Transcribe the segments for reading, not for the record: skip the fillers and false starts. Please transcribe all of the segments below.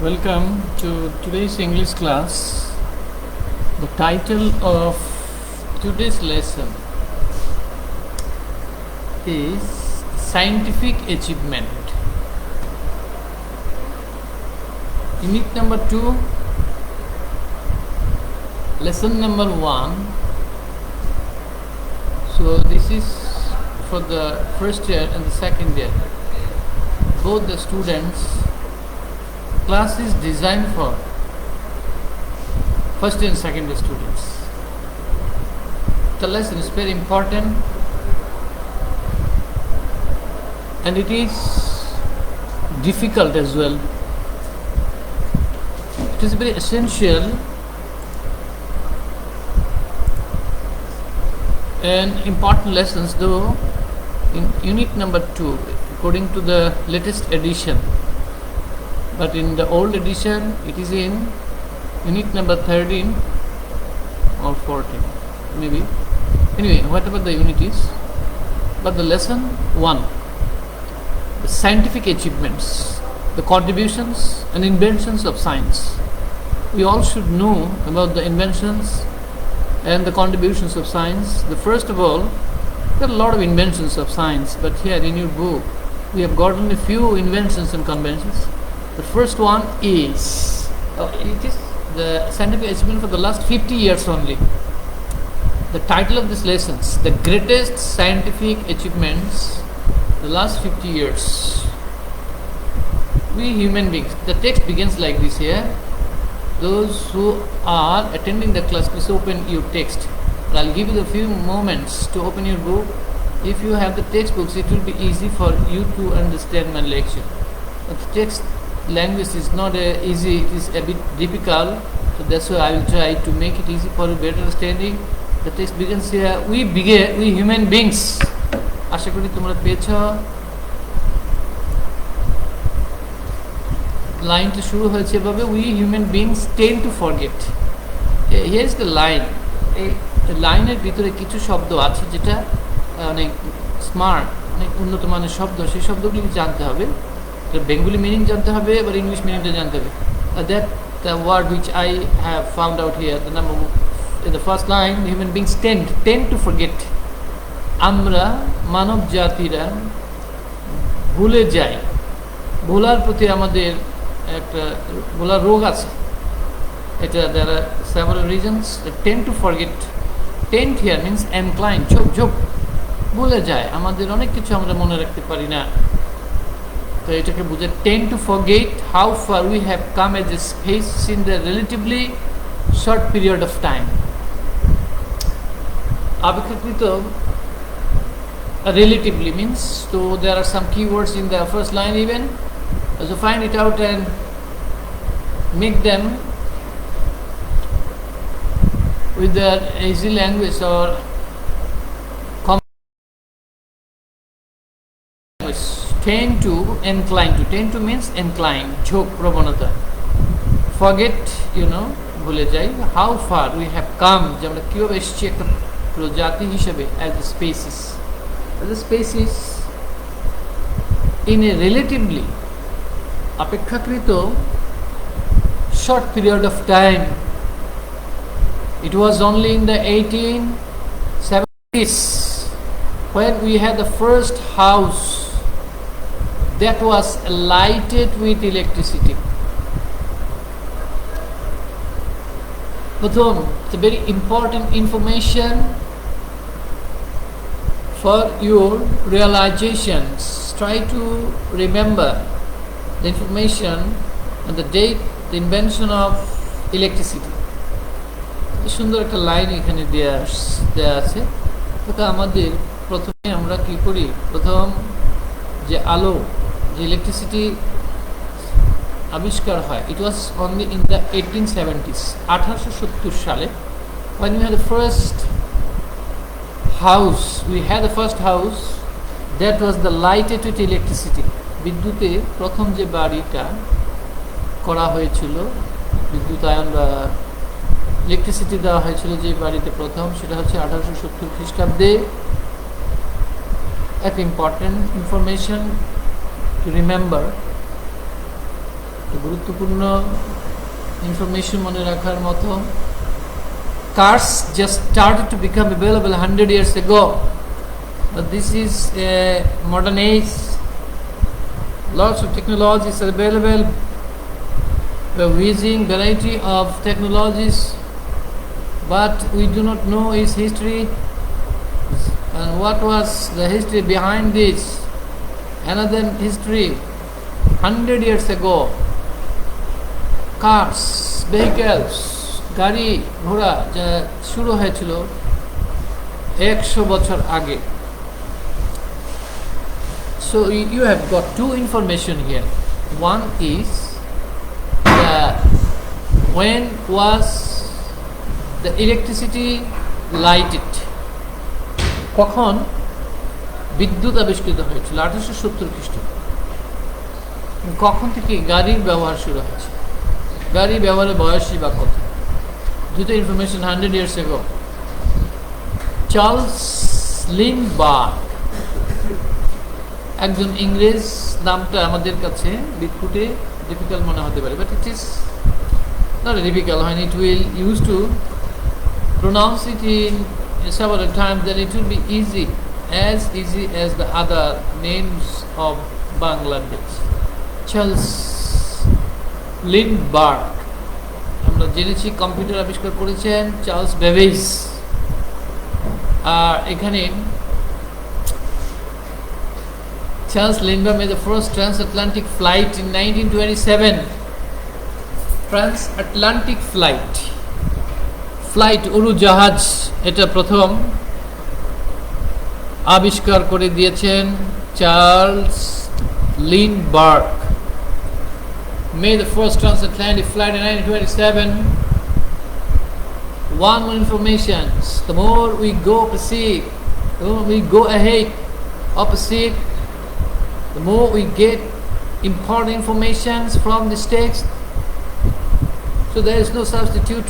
Welcome to today's English class. The title of today's lesson is Scientific Achievement. Unit number 2, lesson number 1. So this is for the first year and the second year. Both the students. Class is designed for first and second year students. The lesson is very important and it is difficult as well. It is very essential and important lessons, though in unit number 2 according to the latest edition. But in the old edition, it is in unit number 13 or 14, maybe. Anyway, whatever the unit is. But the lesson 1, the scientific achievements, the contributions and inventions of science. We all should know about the inventions and the contributions of science. The first of all, there are a lot of inventions of science, but here in your book, we have gotten a few inventions and conventions. The first one is, it is the scientific achievement for the last 50 years only. The title of this lesson is the greatest scientific achievements the last 50 years. We human beings, the text begins like this here. Those who are attending the class, please open your text. I'll give you a few moments to open your book. If you have the textbooks, it will be easy for you to understand my lecture. But the text language is not easy, it is a bit difficult, so that's why I will try to make it easy for you better understanding. The text begins here. We human beings. আশা করি তোমরা পেয়েছ। লাইনটা শুরু হয়েছে এভাবে, we human beings tend to forget. Here is the line. এই লাইনের ভিতরে কিছু শব্দ আছে যেটা অনেক স্মার্ট, অনেক উন্নত মানের শব্দ, সেই শব্দগুলি জানতে হবে। Bengali meaning jante hobe, but English meaning ta jante hobe. That the word which I have found out here, the number in the first line, human beings tend to forget. Amra manav jatira bhule jai. Bholar proti amader ekta bholar rog ache. There are several reasons. Tend to forget. Tend here means incline. Chop bhule jai. Amader onek kichu amra mone rakhte pari na. So এটাকে বুঝে tend to forget how far we have come as a species in the relatively short period of time. অপেক্ষাকৃত relatively means, so there are some keywords in the first line even. So find it out and make them with the easy language or tend to, incline to. Tend to means incline, ঝোঁক প্রবণতা. Forget, ভুলে যাই. How far we have come, যে আমরা কিভাবে এসেছি একটা প্রজাতি হিসেবে as a species in a relatively অপেক্ষাকৃত short period of time. It was only in the 1870s when we had the first house that was lighted with electricity. Pratham, it's a very important information for your realizations. Try to remember the information and the date, the invention of electricity. সুন্দর একটা line এখানে দেয়া আছে। তো আমাদের প্রথমে আমরা কি করি, প্রথম যে আলো, যে ইলেকট্রিসিটি আবিষ্কার হয়, it was only in the 1870s, 1870 সালে, when we had the first house, that was the lighted with electricity. বিদ্যুতে প্রথম যে বাড়িটা করা হয়েছিল, বিদ্যুতায়ন বা ইলেকট্রিসিটি দেওয়া হয়েছিল যে বাড়িতে প্রথম, সেটা হচ্ছে 1870 খ্রিস্টাব্দে। An important information to remember তো গুরুত্বপূর্ণ ইনফরমেশন মনে রাখার মতো, cars just started to become available 100 years ago, but this is a modern age. Lots of technologies are available. We're using variety of technologies, but we do not know its history and what was the history behind this. Another history, 100 years ago, cars, vehicles, গাড়ি ঘোড়া যা শুরু হয়েছিল 100 বছর আগে. So you have got two information here. One is that when was the electricity lighted, কখন বিদ্যুৎ আবিষ্কৃত হয়েছিল 1870 খ্রিস্টাব্দে. কখন থেকে গাড়ির ব্যবহার শুরু হয়েছে, গাড়ি ব্যবহারের বয়সই বা কত, দুটো ইনফরমেশন 100 years ago. চার্লস লিন্ডবার্গ, একজন ইংরেজ, নামটা আমাদের কাছে বিটকুটে ডিফিকাল্ট মনে হতে পারে, but it is not difficult. when it will use to pronounce it in several times, then it will be easy as the other names of Bangladesh. Charles Lindbergh, আমরা জেনেছি কম্পিউটার আবিষ্কার করেছেন চার্লস বেবেজ. আর এখানে Charles Lindbergh made the first transatlantic flight in 1927. Transatlantic flight উড়োজাহাজ, এটা প্রথম আবিষ্কার করে দিয়েছেন Charles লিন্ডবার্গ. Made the first transatlantic flight in 1927. One more information: the more we go proceed, the more we go ahead or proceed, the more we get important informations from this text. So there is no substitute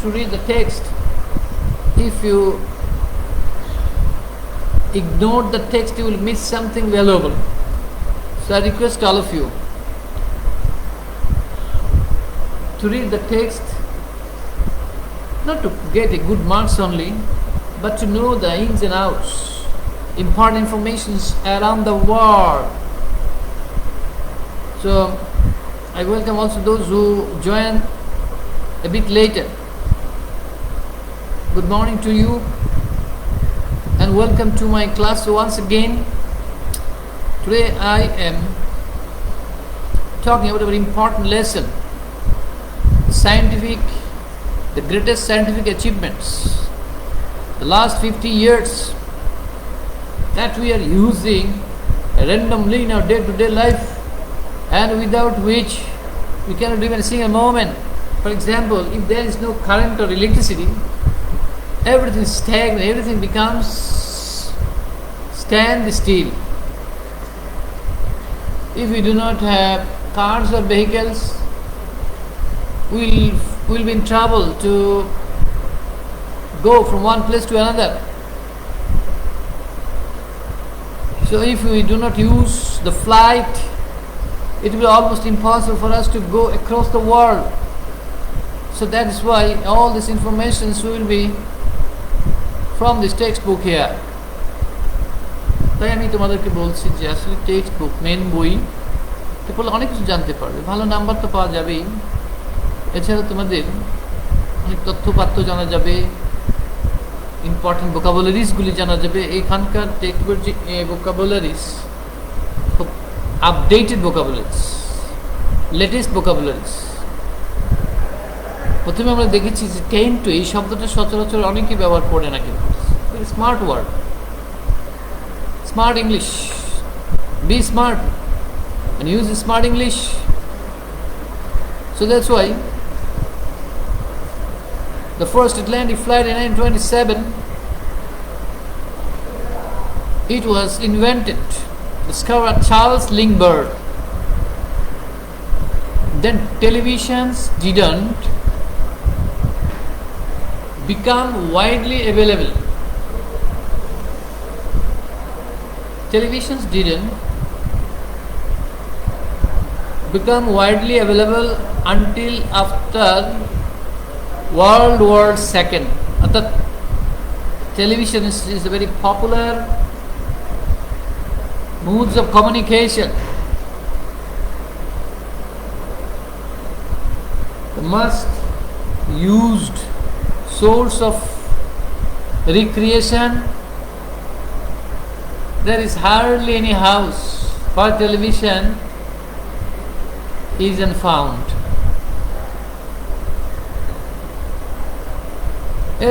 to read the text. If you ignore the text, you will miss something valuable. So I request all of you to read the text, not to get a good marks only, but to know the ins and outs, important informations around the world. So I welcome also those who join a bit later. Good morning to you and welcome to my class once again. Today I am talking about a very important lesson, the greatest scientific achievements the last 50 years that we are using randomly in our day-to-day life, and without which we cannot live in a single moment. For example, if there is no current or electricity, everything is stagnant, everything becomes stand still. If we do not have cars or vehicles, we'll be in trouble to go from one place to another. So if we do not use the flight, it will be almost impossible for us to go across the world. So that is why all this information will be from this textbook here. তাই আমি তোমাদেরকে বলছি যে আসলে text book, main বই, তারপরে অনেক কিছু জানতে পারবে, ভালো নাম্বার তো পাওয়া যাবেই, এছাড়া তোমাদের অনেক তথ্যপাত্র জানা যাবে, ইম্পর্টেন্ট ভোকাবুলারিজগুলি জানা যাবে. এখানকার টেক্সটবুকের যে ভোকাবুলারিজ খুব আপডেটেড ভোকাবুলারিজ, লেটেস্ট ভোকাবুলারিজ. প্রথমে আমরা দেখেছি যে 10 to, এই শব্দটা সচরাচর অনেকেই ব্যবহার করে না, কিন্তু smart word, smart English. Be smart and use smart English. So that's why the first Atlantic flight in 1927, it was invented, discovered Charles Lindbergh. Then televisions didn't become widely available. Televisions didn't become widely available until after World War II. অর্থাৎ television is a very popular modes of communication. The most used source of recreation. There is hardly any house for television isn't found.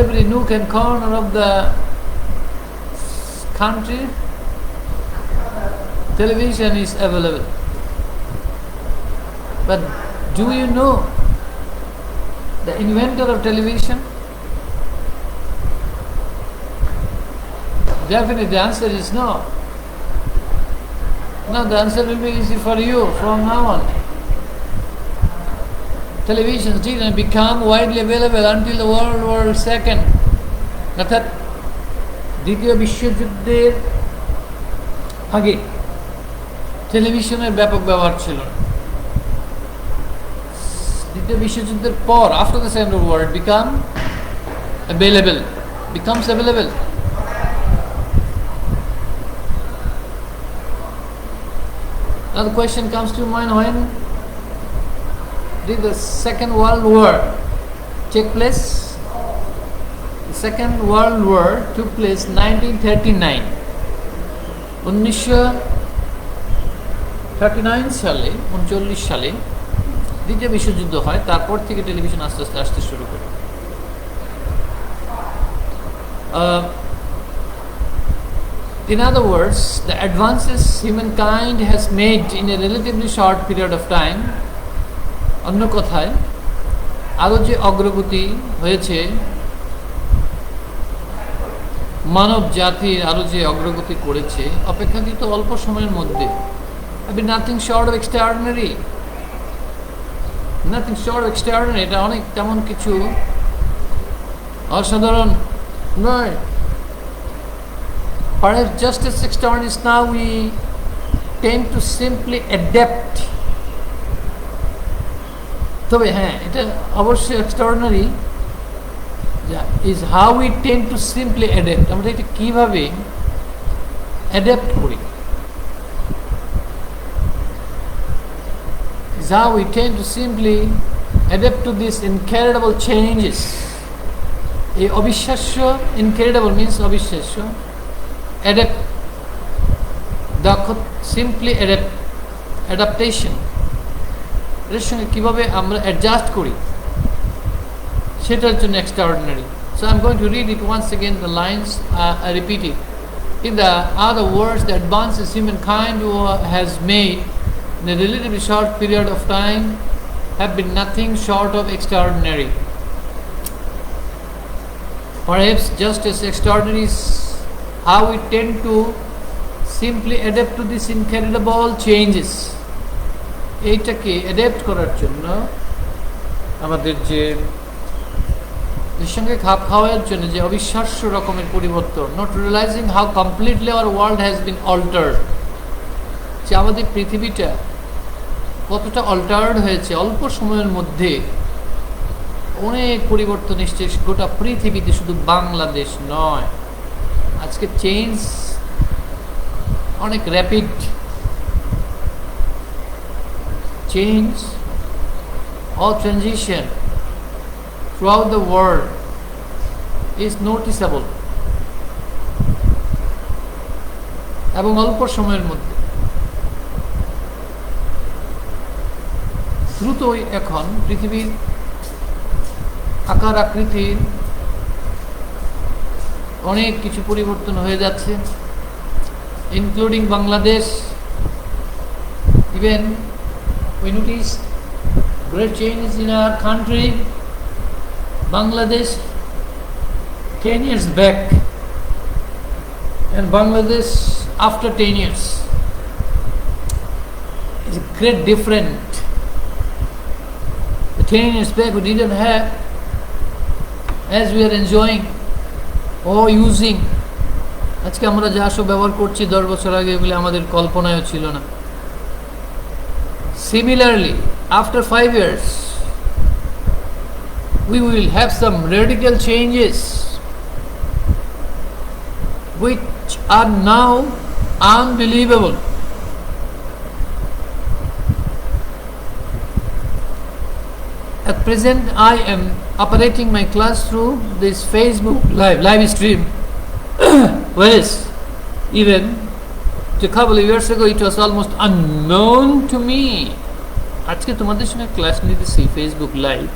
Every nook and corner of the country, television is available. But do you know the inventor of television? Definitely the answer is no. Now the answer will be easy for you from now on. Televisions didn't become widely available until the World War II. অর্থাৎ দ্বিতীয় বিশ্বযুদ্ধের আগে টেলিভিশনের ব্যাপক ব্যবহার ছিল না। দ্বিতীয় বিশ্বযুদ্ধের পর, after the Second World War, it becomes available. Now the question comes to mind, when did the Second World War take place? The Second World War took place 1939. 1939 সালে, 39 সালে দ্বিতীয় বিশ্বযুদ্ধ হয়। তারপর থেকে টেলিভিশন আস্তে আস্তে আসতে শুরু করে। In other words, the advances humankind has made in a relatively short period of time, অন্য কথায় আরো যে অগ্রগতি হয়েছে, মানব জাতির আরো যে অগ্রগতি করেছে অপেক্ষাকৃত অল্প সময়ের মধ্যে, nothing short of extraordinary. এটা অনেক তেমন কিছু অসাধারণ নয়। Perhaps just as extraordinary is now, we tend to simply adapt. তবে হ্যাঁ, এটা অবশ্যই extraordinary is how we tend to simply adapt. আমরা এটা কিভাবে adapt করি, is how we tend to simply adapt to these incredible changes. এই অবিশ্বাস্য, incredible means অবিশ্বাস্য, adapt, simply adaptation, এর সঙ্গে কিভাবে আমরা অ্যাডজাস্ট করি সেটার জন্য extraordinary. So I'm going to read it once again, the lines I repeat it. In the other words, the advances humankind has made in a relatively short period of time have been nothing short of extraordinary. Perhaps just as extraordinary is how we tend to simply adapt to these incredible changes. এইটাকে adapt করার জন্য, আমাদের যে এর সঙ্গে খাপ খাওয়ার জন্য যে অবিশ্বাস্য রকমের পরিবর্তন, not realizing how completely our world has been altered, যে আমাদের পৃথিবীটা কতটা অল্টার্ড হয়েছে অল্প সময়ের মধ্যে, অনেক পরিবর্তন এসছে গোটা পৃথিবীতে, শুধু বাংলাদেশ নয়। আজকে চেঞ্জ অনেক rapid, change or transition throughout the world is noticeable, এবং অল্প সময়ের মধ্যে দ্রুতই এখন পৃথিবীর আকার আকৃতির অনেক কিছু পরিবর্তন হয়ে যাচ্ছে, including Bangladesh. Even we notice great changes in our country. Bangladesh 10 years back and Bangladesh after 10 years is a great different. The 10 years back we didn't have as we are enjoying or using. আজকে আমরা যা সব ব্যবহার করছি 10 বছর আগে এগুলো আমাদের কল্পনায়ও ছিল না। Similarly, after 5 years, we will have some radical changes which are now unbelievable. At present, I am operating my class through this Facebook live stream. Whereas even a couple of years ago it was almost unknown to me. আজকে তোমাদের সঙ্গে class নিতেছি Facebook live,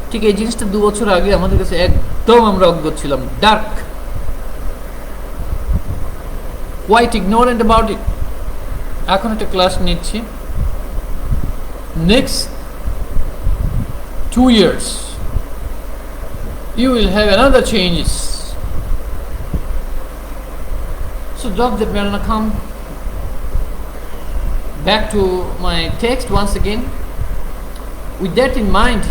ঠিক এই জিনিসটা 2 বছর আগে আমাদের কাছে একদম আমরা অজ্ঞাত ছিলাম, dark, quite ignorant about it. এখন একটা ক্লাস নিচ্ছি, next 2 years you will have another changes. So drop that bell and come back to my text once again. With that in mind,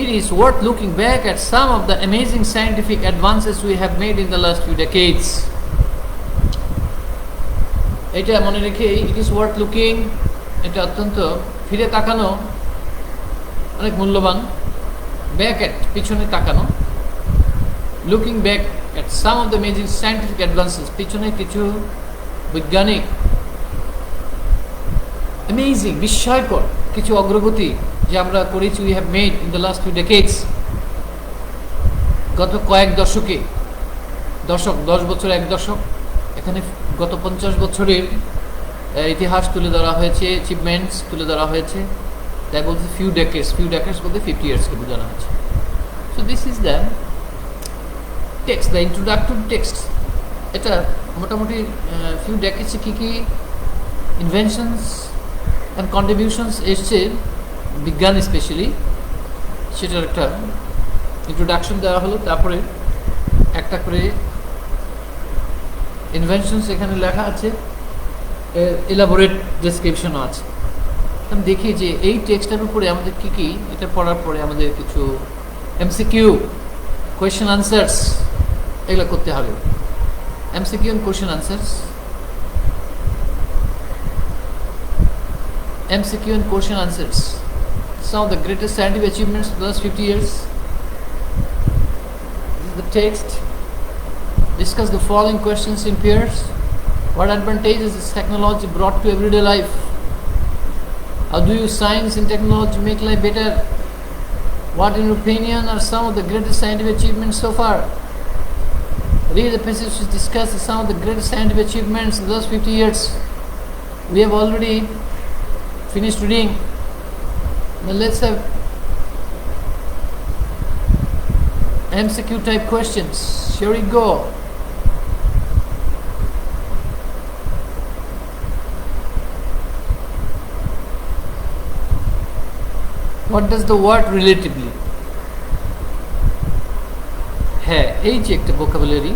it is worth looking back at some of the amazing scientific advances we have made in the last few decades. এটা মনে রেখে it is worth looking, এটা অত্যন্ত ফিরে তাকানো অনেক মূল্যবান, back at পিছনে তাকানো, looking back at some of the amazing scientific advances, পিছনে কিছু বৈজ্ঞানিক amazing বিস্ময়কর কিছু অগ্রগতি যে আমরা করেছি, we have made in the last few decades. গত কয়েক দশকে, দশক 10 বছর এক দশক, এখানে গত 50 বছরের ইতিহাস তুলে ধরা হয়েছে, অ্যাচিভমেন্টস তুলে ধরা হয়েছে, তাই বলতে few decades বলতে 50 years কে বোঝানো হয়েছে. So this is the text, the introductory text. এটা মোটামুটি few decades কি কি inventions and contributions এসছে বিজ্ঞান স্পেশালি, সেটার একটা ইন্ট্রোডাকশন দেওয়া হলো। তারপরে একটা করে ইনভেনশনস এখানে লেখা আছে, এলাবোরেট ডেসক্রিপশনও আছে। আমি দেখি যে এই টেক্সটের উপরে আমাদের কি কি, এটা পড়ার পরে আমাদের কিছু এমসিকিউ, কোয়েশ্চেন আনসার্স এগুলো করতে হবে। MCQ and question answers. MCQ and question answers. Some of the greatest scientific achievements of the last 50 years. This is the text. Discuss the following questions in pairs. What advantages has technology brought to everyday life? How do you science and technology make life better? What, in your opinion, are some of the greatest scientific achievements so far? Read the passage which discusses some of the greatest scientific achievements in the last 50 years. We have already finished reading. Now let's have MCQ type questions. Here we go. What does the word relatively? হ্যাঁ, এই যে একটা vocabulary,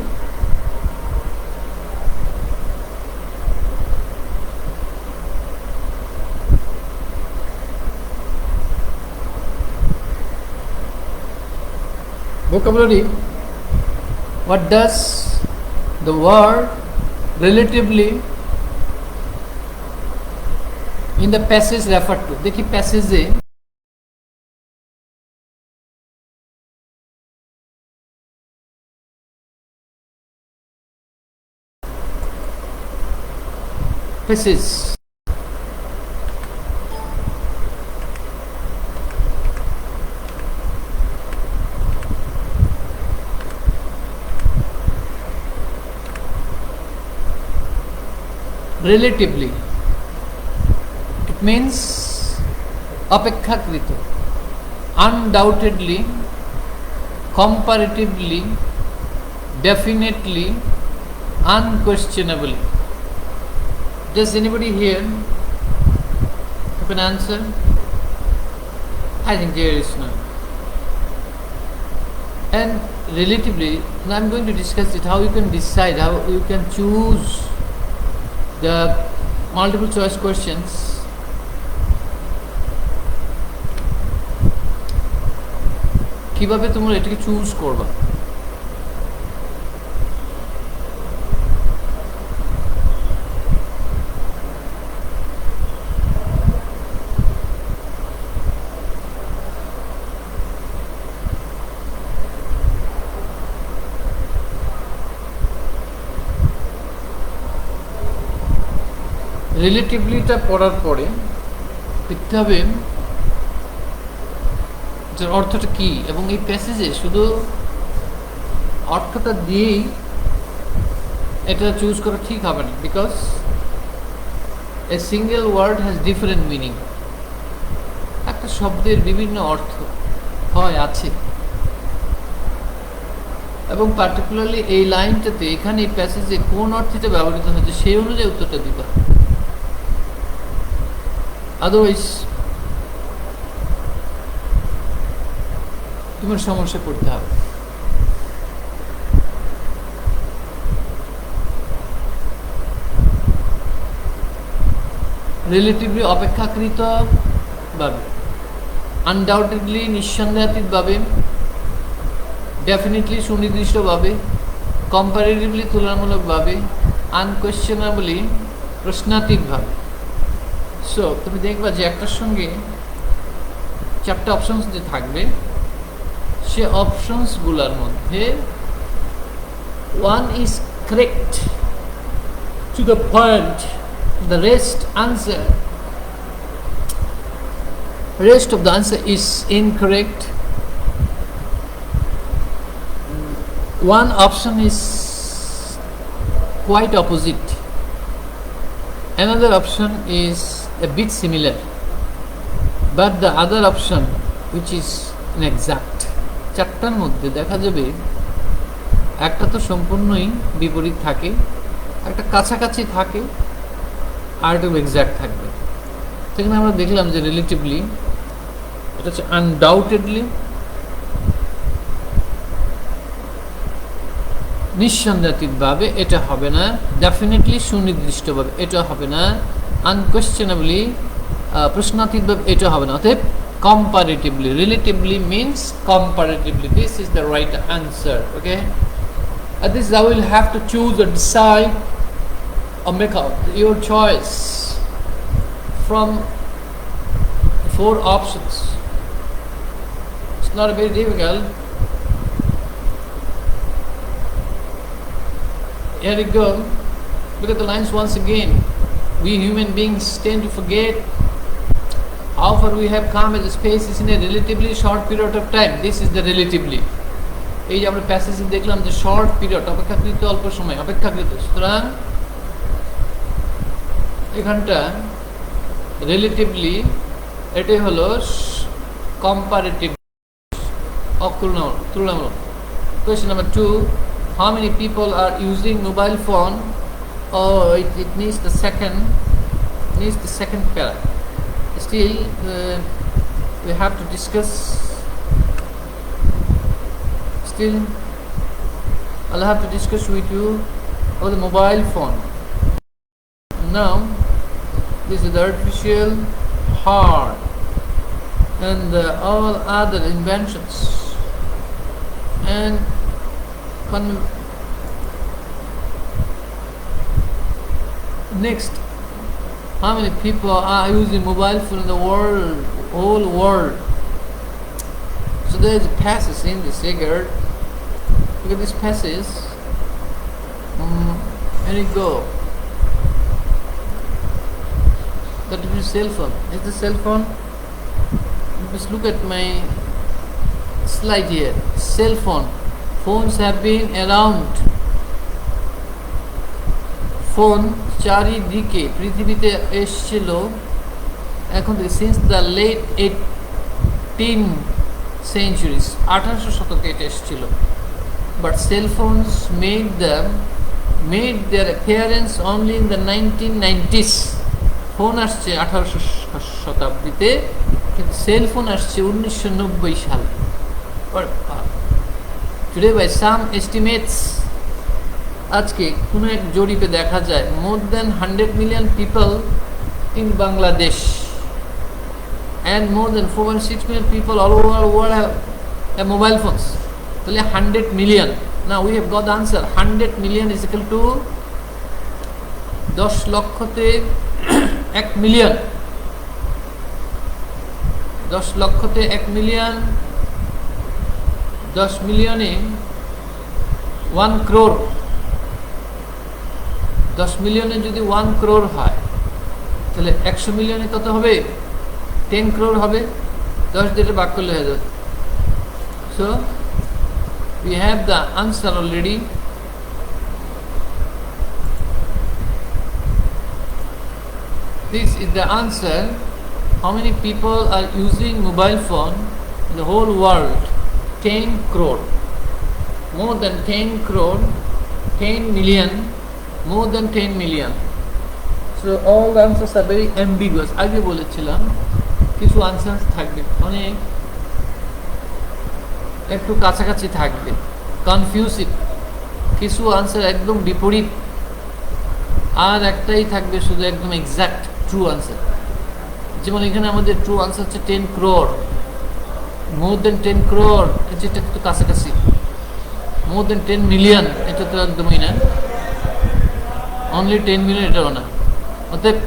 what does the word relatively in the passage refer to? দেখি প্যাসেজে relatively, it means অপেক্ষাকৃত, undoubtedly, comparatively, definitely, unquestionably. Does anybody here have an answer? I think there is none. And relatively, now I'm going to discuss it, how you can decide, how you can choose the multiple choice questions. কিভাবে তোমরা এটাকে choose করবা? রিলেটিভলিটা পড়ার পরে দেখতে হবে যে অর্থটা কি, এবং এই প্যাসেজে শুধু অর্থটা দিয়েই এটা চুজ করা ঠিক হবে না, because a single word has different meaning. একটা শব্দের বিভিন্ন অর্থ হয় আছে, এবং পার্টিকুলারলি এই লাইনটাতে এখানে এই প্যাসেজে কোন অর্থটা ব্যবহৃত হয়েছে সেই অনুযায়ী উত্তরটা দিতে হবে। আদারওয়াইজ তোমার সমস্যা পড়তে হবে। রিলেটিভলি অপেক্ষাকৃত ভাবে, আনডাউটেডলি নিঃসন্দেহাতীতভাবে, ডেফিনেটলি সুনির্দিষ্টভাবে, কম্পারেটিভলি তুলনামূলকভাবে, আনকোয়েশ্চেনেবলি প্রশ্নাতীতভাবে। সো তুমি দেখবা যে একটার সঙ্গে চারটা অপশনস যে থাকবে, সে অপশনসগুলোর মধ্যে one is correct to the point, the rest of the answer is incorrect. One option is quite opposite, another option is a bit similar, but the other option which is inexact. চারটার মধ্যে দেখা যাবে একটা তো সম্পূর্ণই বিপরীত থাকে, একটা কাছাকাছি থাকে, আর একটু এক্সাক্ট থাকবে। সেখানে আমরা দেখলাম যে রিলেটিভলি এটা হচ্ছে আনডাউটেডলি, নিঃসন্দেহাতীতভাবে এটা হবে না, ডেফিনেটলি সুনির্দিষ্টভাবে এটা হবে না, আনকোয়েশ্চেনেবলি প্রশ্নাতীতভাবে এটা হবে না। অতএব comparatively, relatively means comparatively. This is the right answer. Okay, at this I will have to choose or decide or make out your choice from 4 options. It's not very difficult. Here we go. Look at the lines once again. We human beings tend to forget how far we have come as a space is in a relatively short period of time. This is the relatively. এই যে আমরা প্যাসেজে দেখলাম যে short period, অপেক্ষাকৃত অল্প সময়, অপেক্ষাকৃত, সুতরাং এখানটা রিলেটিভলি এটাই হলো কম্পারেটিভ, তুলনামূলক। Question number 2, how many people are using mobile phone? Oh, it needs the second para. Still we have to discuss. Still I'll have to discuss with you about the mobile phone. Now this is the artificial heart and all other inventions, and next, how many people are using mobile phone in the world, whole world? So there is a passage in this figure. Look at this passage. Here you go. That is cell phone. Is the cell phone? Just look at my slide here. Cell phone. Phones have been around. Phone চারিদিকে পৃথিবীতে এসেছিল এখন থেকে since the late 18 centuries, 1800 শতকে এটা এসেছিল। But cell phones made their appearance only in the 1990s। Phone আসছে 1800 শতাব্দীতে, কিন্তু সেল ফোন আসছে 1990 সালে। টুডে বাই সাম এস্টিমেটস, আজকে কোনো এক জরিপে দেখা যায় মোর দেন 100 million people in Bangladesh and more than 4.6 million people all over the world have mobile phones. তাহলে 100 million. Now we have got the answer. 100 million is equal to 10 লক্ষতে 1 million. 10 লক্ষতে 1 million, 10 মিলিয়নে 1 crore। 10 মিলিয়নে যদি 1 crore হয়, তাহলে 100 মিলিয়নে কত হবে? 10 crore হবে। 10 দিয়ে ভাগ করলে হয়ে যাবে। So we have the answer already. This is the answer. How many people are using mobile phone in the whole world? 10 crore. More than 10 crore, 10 million, more than 10 million. So all the answers are very ambiguous. আগে বলেছিলাম কিছু answer থাকবে অনেক একটু কাছাকাছি থাকবে, confusing, কিছু answer একদম বিপরীত, আর একটাই থাকবে শুধু একদম এক্সাক্ট ট্রু আনসার। যেমন এখানে আমাদের ট্রু আনসার হচ্ছে 10 crore, মোর দেন 10 crore, যেটা একটু কাছাকাছি। মোর দেন 10 মিলিয়ন, এটা তো একদমই না। অনলি 10 মিলিয়ন, এটাও না। অতএব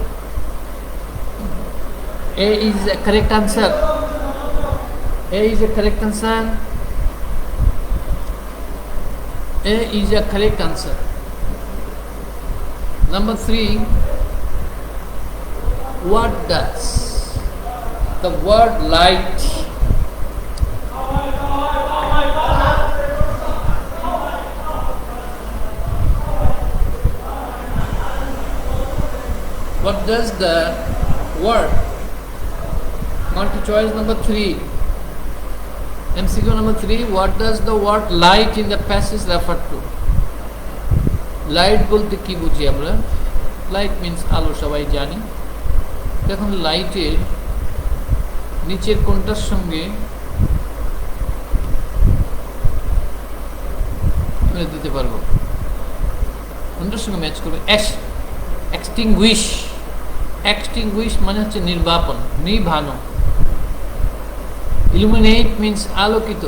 A is a correct answer. A is a correct answer. A is a correct answer. Number 3, what does the word light what does the word, multi choice number 3, MCQ number 3, what does the word light in the passage refer to? Light বলতে কি বুঝি আমরা? Light means আলো, সবাই জানি। এখন লাইটের নিচের কোনটার সঙ্গে দিতে পারবো, কোনটার সঙ্গে ম্যাচ করবে? এক্সটিংগুইশ। এক্সটিংগুইশ মানে হচ্ছে নির্বাপন, নিভানো। ইলুমিনেট মিন্স আলোকিত।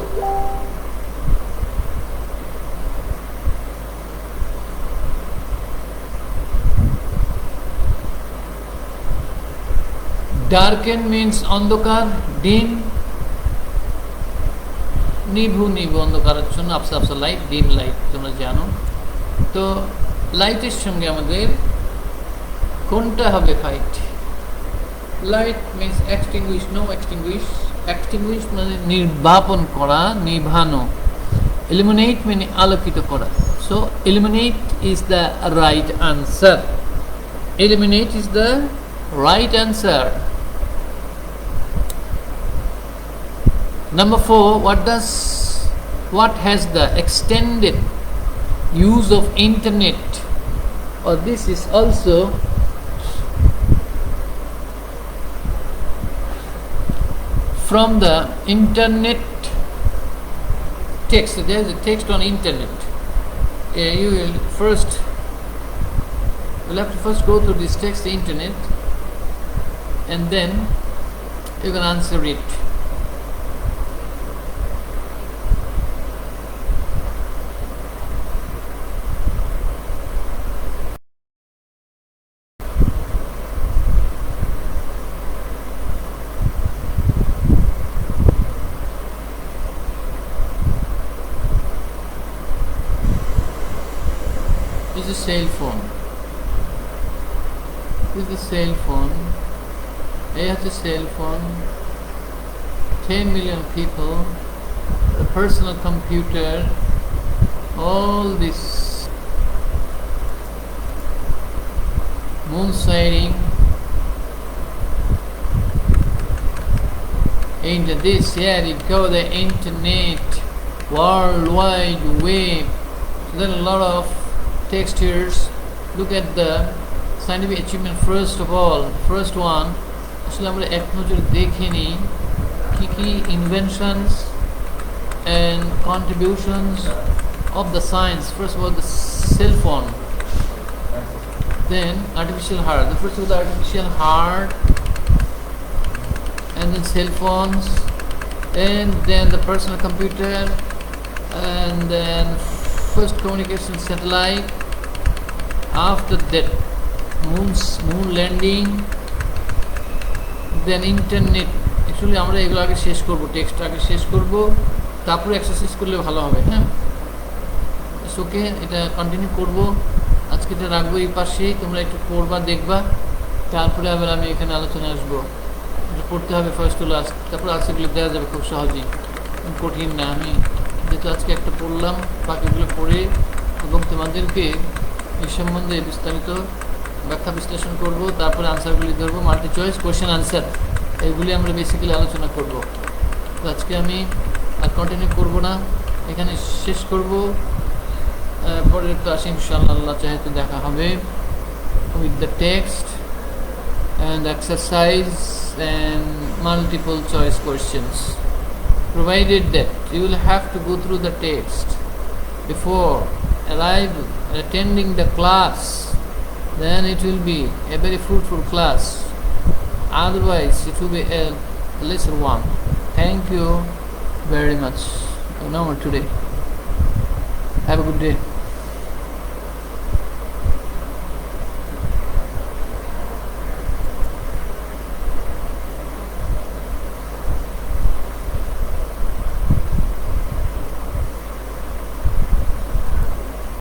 ডার্কেন মিন্স অন্ধকার, ডিম। নিভু, নিভু অন্ধকারের জন্য, আফসা আফসা লাইট, ডিম লাইট, তোমরা জানো। তো লাইটের সঙ্গে আমাদের কোনটা হবে fight? Light means extinguish, no extinguish. Extinguish মানে নির্বাপন করা, নিভানো। ইলুমিনেট মানে আলোকিত করা। So illuminate is the right answer. Illuminate is the right answer. Number 4, what has the extended use of internet, or this is also from the internet text. There is a text on internet. You will have to first go through this text, the internet, and then you can answer it. This is a cell phone. This is a cell phone. They have a cell phone. 10 million people. A personal computer. All this moon sighting. Into this, here you go, the internet, World Wide Web. So there are a lot of textures. Look at the scientific achievement first of all. First one, আসলে আমরা এক নজর দেখে নিই কি কি inventions and contributions of the science. First of all, the cell phone, then artificial heart. The first of all, the artificial heart, and then cell phones, and then the personal computer, and then first communication satellite. After that, moon landing, then internet. Actually আমরা এগুলো আগে শেষ করব, text আগে শেষ করব, তারপরে exercise করলে ভালো হবে। হ্যাঁ, ওকে, এটা কন্টিনিউ করব। আজকে এটা রাখবো এই পাশেই, তোমরা একটু পড়বা, দেখবা, তারপরে আবার আমি এখানে আলোচনা আসবো, এটা পড়তে হবে ফার্স্ট টু লাস্ট, তারপর আজকেগুলো দেওয়া যাবে খুব সহজেই, কঠিন না। আমি যেহেতু আজকে একটা পড়লাম, বাকিগুলো পড়ে এবং তোমাদেরকে এই সম্বন্ধে বিস্তারিত ব্যাখ্যা বিশ্লেষণ করব, তারপরে আনসারগুলি ধরবো, মাল্টি চয়েস কোয়েশ্চেন আনসার এইগুলি আমরা বেসিক্যালি আলোচনা করব। তো আজকে আমি আর কন্টিনিউ করব না, এখানে শেষ করব। পরের ক্লাসে ইনশাআল্লাহ আল্লাহ চাইতে দেখা হবে with the text and exercise and multiple choice questions, provided that you will have to go through the text before attending the class, then it will be a very fruitful class, otherwise it will be a lesser one. Thank you very much. No more today. Have a good day.